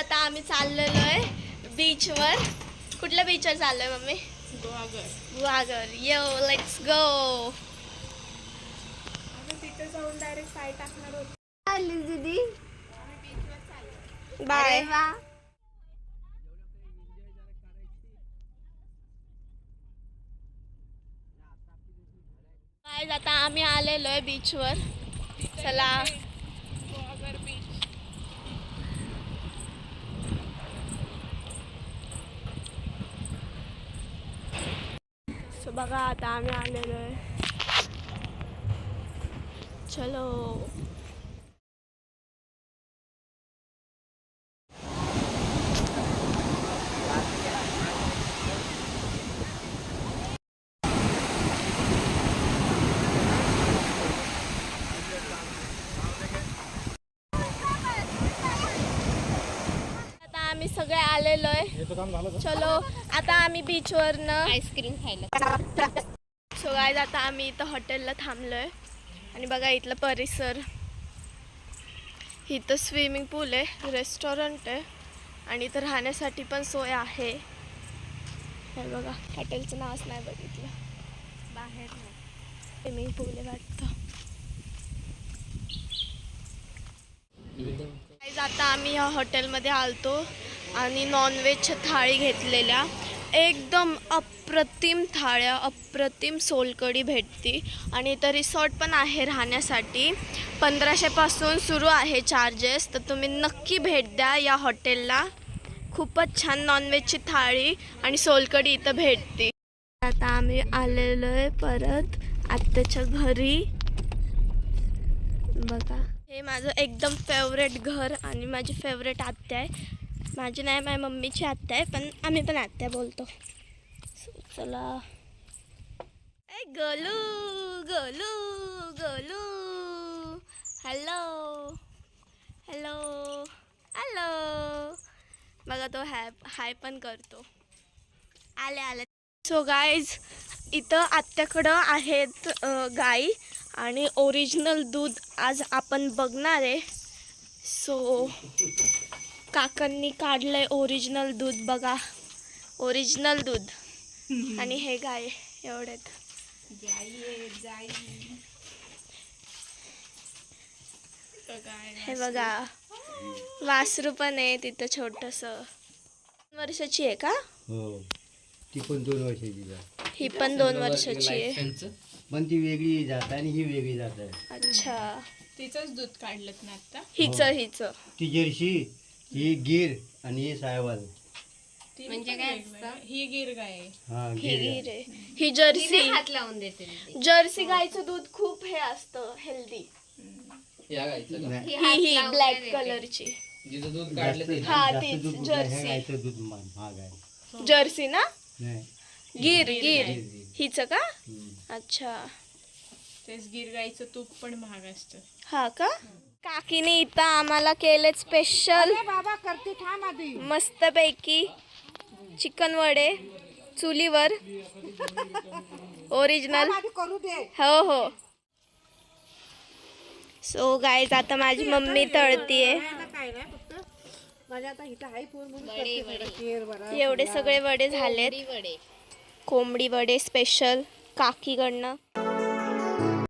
आता आम्ही चाललेलो आहे बीचवर. कुठल्या बीचवर चाललोय mummy? Guhagar. Yo let's go. तिथे जाऊन डायरेक्ट पाय टाकणार होतो. चालली दीदी. बाय. काय आता आम्ही आलेलो आहे बीचवर. चला. सो बघा आता आम्ही आलेलो आहे. चलो. आम्ही सगळे आलेलो आहे. चलो आता आम्ही बीचवरनं आईस्क्रीम खायला. सो गाईज आता आम्ही इथं हॉटेलला थांबलोय आणि बघा इथलं परिसर. इथं स्विमिंग पूल आहे, रेस्टॉरंट आहे आणि इथं राहण्यासाठी पण सोय आहे. हे बघा हॉटेलचं नावच नाही बघितलं. बाहेर स्विमिंग पूल आहे वाटतं. आता आम्ही ह्या हॉटेलमध्ये आलतो आणि नॉनव्हेजच्या थाळी घेतलेल्या. एकदम अप्रतिम थाळ्या, अप्रतिम सोलकढी भेटती आणि इथं रिसॉर्ट पण आहे राहण्यासाठी. 1500 पासून सुरू आहे चार्जेस. तर तुम्ही नक्की भेट द्या या हॉटेलला. खूपच छान नॉनव्हेजची थाळी आणि सोलकढी इथं भेटते. आता आम्ही आलेलो आहे परत आत्याच्या घरी. बघा हे माझं एकदम फेवरेट घर आणि माझी फेवरेट आत्या आहे. माझी नाही, माझ्या मम्मीची आत्या आहे, पण आम्ही पण आत्या बोलतो. चला. ए Golu Golu Golu. Hello hello hello. बघा तो हाय पण करतो. आले आले. सो गाईज इथं आत्याकडं आहेत गाई आणि ओरिजिनल दूध आज आपण बघणार आहे. सो काकांनी काढलंय ओरिजिनल दूध. बघा ओरिजिनल दूध. आणि हे गाय एवढेत. हे बघा वासरू पण आहे तिथं छोटस. 2 वर्षाची आहे का? हो ती पण 2 वर्षाची आहे. ही पण 2 वर्षाची आहे. पण ती वेगळी जात आणि ही वेगळी जात आहे. अच्छा. तिचंच दूध काढलं ना आता. हिच ती जर्सी, ही गिर आणि ही सायवाल. म्हणजे काय ही गिर गाय. ही गिर आहे. ही जर्सी. हात लावून देते. जर्सी गायचं दूध खूप हे असतं हेल्दी. ही ब्लॅक कलरची. हा तीच जर्सी. दूध महाग आहे. जर्सी ना. नाही गिर हिच का? अच्छा. तेच गिर गाईचं तूप पण महाग असतं. हा का? काकीने इथं आम्हाला केले स्पेशल मस्तपैकी चिकन वडे चुलीवर. ओरिजिनल. हो हो. सो गाईज आता माझी मम्मी तळतीये. एवढे सगळे वडे झालेत. कोंबडी वडे स्पेशल काकीकडनं.